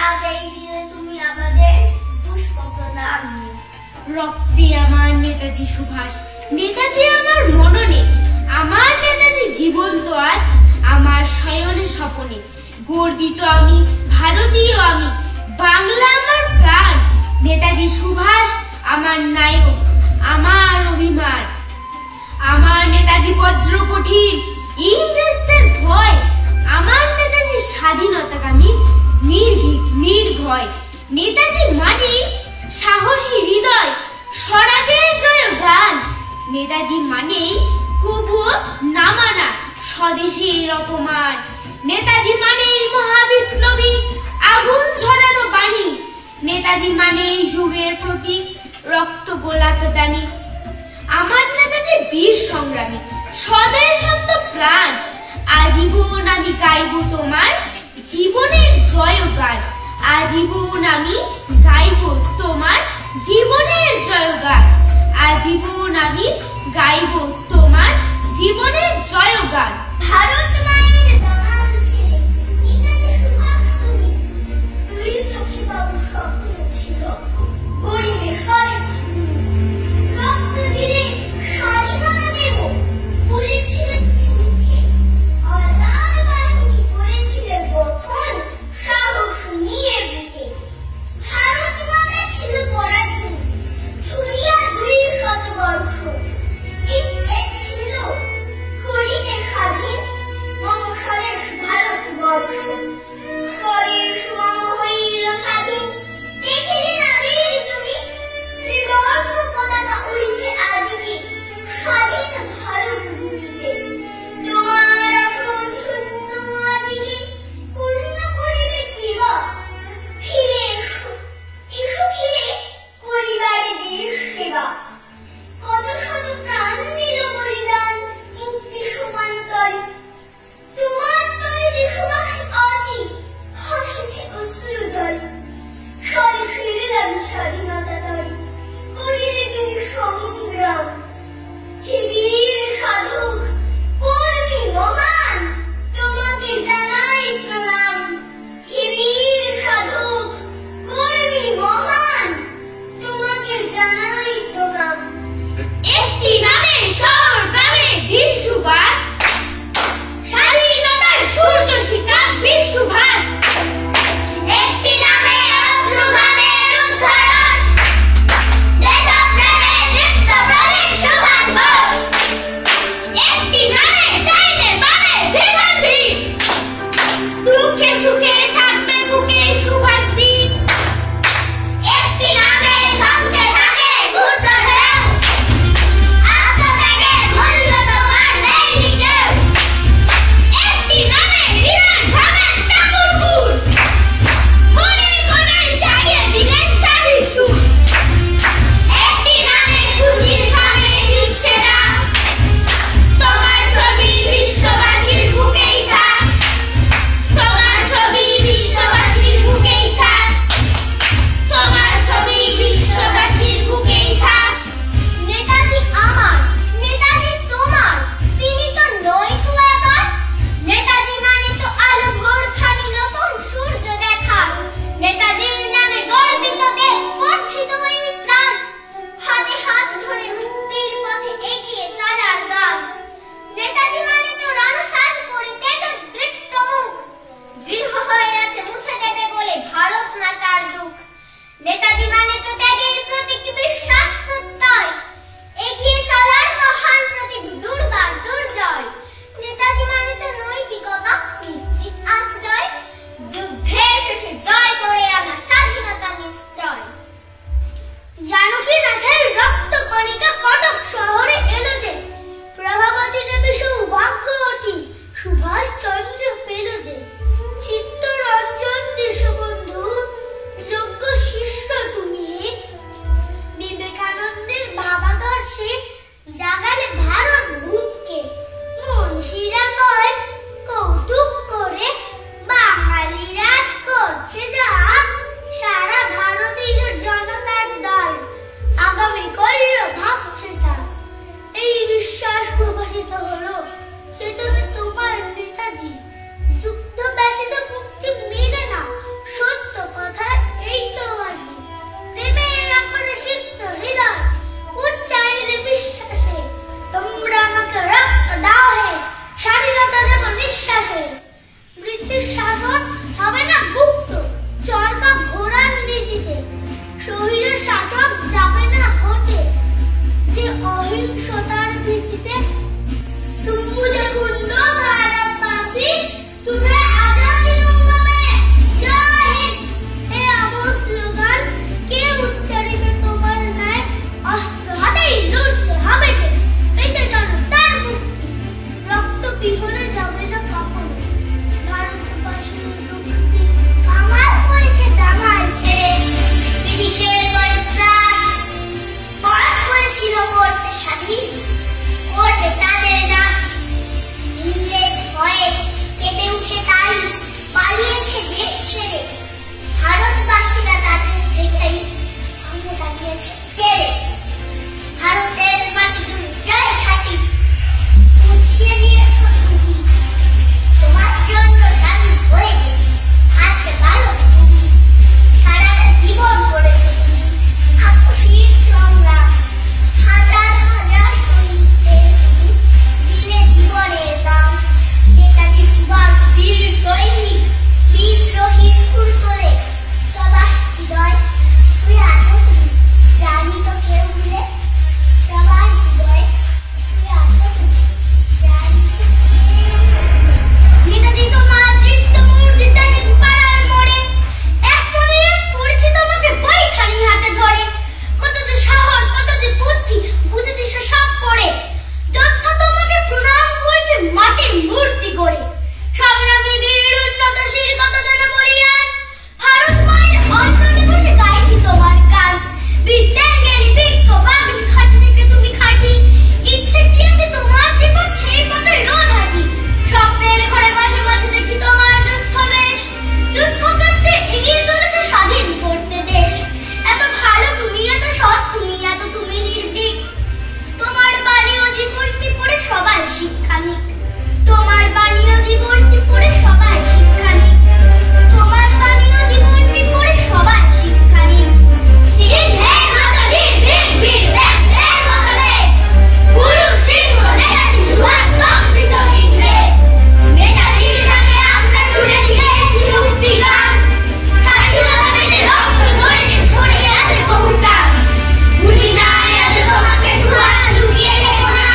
আজ এই দিনে তুমি আমাদের পুষ্প প্রণাম নিও। রক্তে আমার নেতাজি সুভাষ, নেতাজি আমার মননে, আমার নেতাজি জীবন্ত আজ আমার শয়নে স্বপনে। গর্বিত আমি, ভারতীয় আমি, বাংলা আমার প্রাণ। নেতাজি সুভাষ আমার নায়ক, আমার অভিমান। আমার নেতাজি বজ্র কঠিন, ইংরেজদের ভয়। আমার নেতাজি স্বাধীনতাকামী, নির্ভীক নির্ভয়। নেতাজি মানে সাহসী হৃদয়, স্বরাজের জয় গান। নেতাজি মানেই কবুও না মানা স্বদেশীর অপমান। নেতাজি মানেই মহাবিপ্লবী আগুন ঝরানো বাণী। নেতাজি মানেই যুগের প্রতীক রক্ত গোলাপ দানি। আমার নেতাজি বীর সংগ্রামী, স্বদেশ প্রাণ। আজীবন আমি গাইব তোমার জীবনের জয়গান। আজীবন আমি গাইব তোমার জীবনের জয়গান। আজীবন আমি গাইব তোমার জীবনের জয়গান। ভারত মায়ের দামাল ছেলে নেতাজি সুভাষ তুমি, দুই চোখে তব স্বপ্ন ছিল গরিবের সরে রক্ত দিলে স্বাধীনতা দেব বলেছিলেন মুখে। আজাদ বাহিনী করেছিলেন গঠন সাহস নিয়ে বুকে। ভারত মাতা ছিল পরাধীন ছুরিয়া 200 বর্ষ, ইচ্ছে ছিল করিতে স্বাধীন মমস্বদেশ ভারতবর্ষ। স্বদেশ মম হইল স্বাধীন, দেখিলে না বীর তুমি ত্রিবর্ণ পতাকা উড়িছে আজকে স্বাধীন ভারত ভূমিতে। তোমার আসন শূন্য আজকে পূর্ণ করিবে কিবা, ফিরে এসো এসো ফিরে করিবারে দেশ সেবা। কত শত প্রাণ দিল বলিদান মুক্তি সমান্তরে, তোমার তরে দেশবাসী আজি হাসিছে অশ্রু জলে। স্বদেশের দাবি স্বাধীনতা তরে করিলে তুমি সংগ্রাম। হে বীর সাধক কর্মী মহান, তোমাকে জানাই প্রণাম। হে বীর সাধক কর্মী মহান, তোমাকে জানাই প্রণাম। একটি নামে শহর গ্রামে বীর সুভাষ, স্বাধীনতার সূর্য শিখা বীর সুভাষ। একটি নামে অশ্রুগানের উদ্ধারস, দেশপ্রেমে দীপ্ত প্রদীপ সুভাষ বোস। একটি নামে ডাইনে বামে ভীষণ বীর, দুঃখে সুখে থাকবে বুকে সুভাষ বীর। একটি নামে থমকে থাকে ঘুরত ঢেউ, আত্মত্যাগের মূল্য তোমার দেয়নি কেউ। একটি নামে হৃদয় ধামের ঠাকুর কুল, মনের কোণে জাগিয়ে দিলে স্বাধীন সুর। একটি নামে খুশির গানে দিচ্ছে ডাক, তোমার ছবি বিশ্ববাসীর বুকেই থাক, তোমার ছবি বিশ্ববাসীর বুকেই থাক, তোমার ছবি বিশ্ববাসীর বুকেই থাক। নেতাজি আমার, নেতাজি তোমার, তিনি তো নয় কুয়াকার। নেতাজি মানে তো আলো ভোর খানি নতুন সূর্য দেখা। নেতাজির নামে গর্বিত দেশ বর্ধিত এই প্রাণ, হাতে হাত ধরে মৃত্যুর পথে এগিয়ে চলার গান। নেতাজি মানে তো রণসাজ পরে তেজোদৃপ্ত মুখ, দৃঢ় হয়ে আছে মুছে দেবে বলে ভারত মাতার দুঃখ। নেতাজি মানে তো ত্যাগের প্রতীক বিশ্বাস প্রত্যয়, এগিয়ে চলার মহান প্রতীক দুর্বার দুর্জয়। নেতাজি মানে তো নৈতিকতা নিশ্চিত আশ্রয়, যুদ্ধে শেষে জয় করে আনা স্বাধীনতা নিশ্চয়। জানকীনাথের রক্ত কণিকা কটক শহরে এলো যে, প্রভাবতী দেবী সৌভাগ্যবতী সুভাষ চন্দ্র পেল যে। চিত্তরঞ্জন দেশবন্ধু যোগ্য শিষ্য তুমি, বিবেকানন্দের ভাবাদর্শে জাগালে ভারত ভূতকে। করেছে কেড়ে। ভারতের মাটি তুমি জয় খাটি মুছিয়ে নিয়েছ তুমি, তোমার জন্য স্বাধীন হয়েছে আজকে ভারত তুমি। সারাটা জীবন করেছে তুমি আপসীর সংগ্রাম, হাজার হাজার সৈনিকদের তুমি দিলে জীবনের দাম। নেতাজি সুভাষ বীর সৈনিক, বিদ্রোহী সুর তোলে সবার হৃদয় শুয়ে আছো তুমি, জানি তো কেউ ভুলে সবার হৃদয় শুয়ে আছো তুমি, জানি তো কেউ। নেতাজি তোমার দৃপ্ত মূর্তি দেখেছি পাড়ার মোড়ে, এক মনে পড়েছি তোমাকে বইখানি হাতে ধরে। কত যে সাহস, কত যে বুদ্ধি, বুঝেছি সব পড়ে। যোদ্ধা তোমাকে প্রণাম করেছে মাটির মূর্তি করে। সংগ্রামী বীর উন্নতশীল কত জন বলিয়ান, ভারত মায়ের অন্তরে বসে গাইছি তোমার গান। বিদ্যাজ্ঞানী বিজ্ঞ বাগ্মী খাঁটি থেকে তুমি খাঁটি, ইচ্ছে দিয়েছে তোমার জীবন সেই পথে রোজ হাঁটি। স্বপ্নের ঘরে মাঝে মাঝে দেখি তোমার যুদ্ধ বেশ, যুদ্ধ করতে এগিয়ে চলেছে স্বাধীন করতে দেশ। এত ভালো তুমি, এত সৎ তুমি, এত তুমি নির্ভীক। তোমার বাণী ও জীবনটি পড়ে সবাই শিক্ষা নিক, তোমার বাণী ও জীবনটি পড়ে সবাই শিক্ষা নিক, তোমার বাণী ও জীবনটি পড়ে সবাই শিক্ষা নিক। সিংহের মতো নির্ভীক বীর ব্যক্তির মতো দেশ, পুরুষ সিংহ নেতাজি সুভাষ স্তম্ভিত ইংরেজ। নেতাজির ডাকে আমরা ছুড়েছি মুক্তি গান, স্বাধীনতা পেতে রক্ত ঝরিয়ে ছড়িয়ে আছে বহু প্রাণ। ভুলি নাই আজ তোমাকে সুভাষ, লুকিয়ে থেকো না।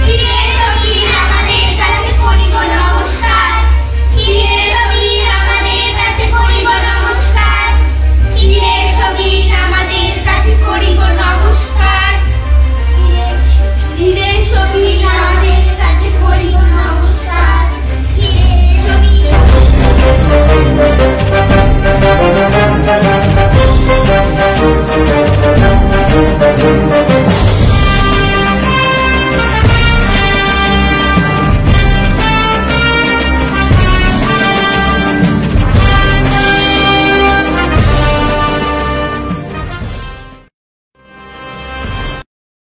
ফিরে এসো বীর আমাদের কাছে করি গো নমস্কার, ফিরে এসো বীর আমাদের কাছে করি গো নমস্কার, ফিরে এসো বীর আমাদের কাছে করি গো নমস্কার, ফিরে এসো বীর আমাদের কাছে করি গো নমস্কার, ফিরে এসো বীর।